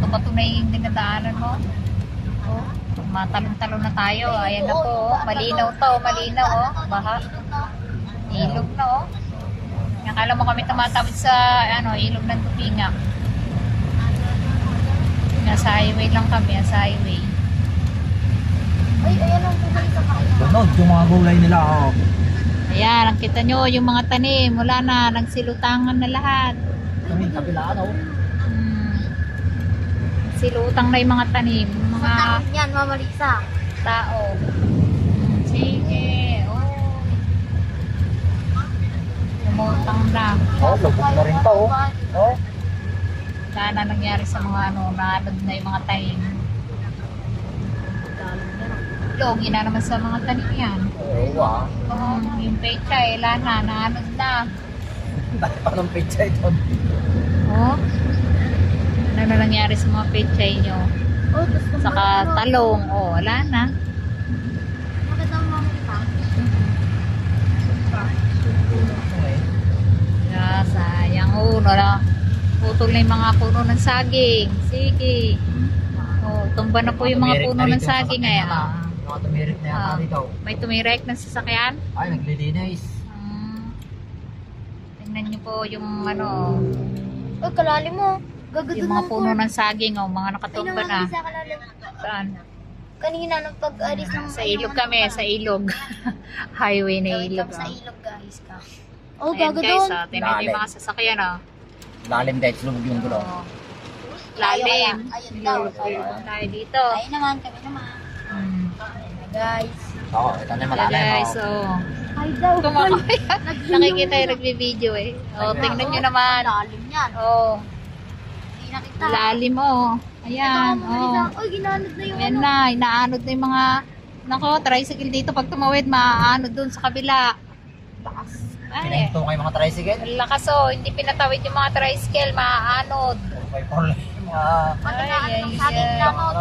bato-bato na yung dinadaanan mo. Oh, matalon-talon na tayo. Ayan na po, oh. Malinaw to, malinaw, oh. Baha. Ilog na, oh. Akala mo kami tumatawid sa, ilog ng Tupinga. Nasa highway lang kami, nasa highway. Ay, ayan ang gulay sa pakita. Sunod yung mga gulay nila, oh. Ayan, ang kita nyo, yung mga tanim, wala na, nagsilutangan na lahat. Kami, kabila, ano? Silutang na yung mga tanim, yung mga Takot yan, Mama Lisa. tao. Sige, oh. Lumutang na. Oh, lubog na rin pa, oh. Oh. Wala na nangyari sa mga naanod na yung mga tanim. Logi na naman sa mga tanim yan. Oo, ah. Yung pecha, wala na, naanod na. Dahil pa ng pizza ito. Oh. Ano na nangyari sa mga pechay nyo? Oh, gusto mo. Saka talong, oh, wala na. Maganda ang Mama Lisa. Yeah, sayang, oh, wala. Putol na yung mga puno ng saging. Sige. Oh, tumba na po yung mga puno ng saging ngayon. Mga tumirik na yata dito. May tumirek ng sasakyan. Ay, naglilinis. Tingnan nyo po yung Uy, kalalim mo. Gagadun yung mga ng puno pool. ng saging, oh, mga Ay, nakatumba naman, na. Lisa, kalalim. Saan? Kanina, nung pag-alis ng... Sa ilog kami, sa ilog. Highway na ilog. Sa ilog, guys. Oh, Ayan guys, gagadun. tingnan nyo yung mga sasakyan, oh. Lalim dahil lubog yung gulo. Oh. Lalim. Ayun daw. Tayo dito. Tayo naman, kami naman. Hmm. Ayun na, guys. Oo, ito na yung Yeah, malalim. guys, oh. oh. Ay daw. Kumakay. Nakikita yung nagbe-video eh. Oh, tingnan nyo naman. Lalim yan. Oh, Hindi nakita. lalim oh. Ayan, oh. Uy, ginanod na yung Ayan na, inaanod na yung mga, nako, tricycle dito. Pag tumawid, maaanod dun sa kabila. Ay, Pinahito kayo mga tricycle. ang lakas oh. Hindi pinatawid yung mga tricycle, maaanod. May problem. Mga Ay, ay, Saging ay. lanod.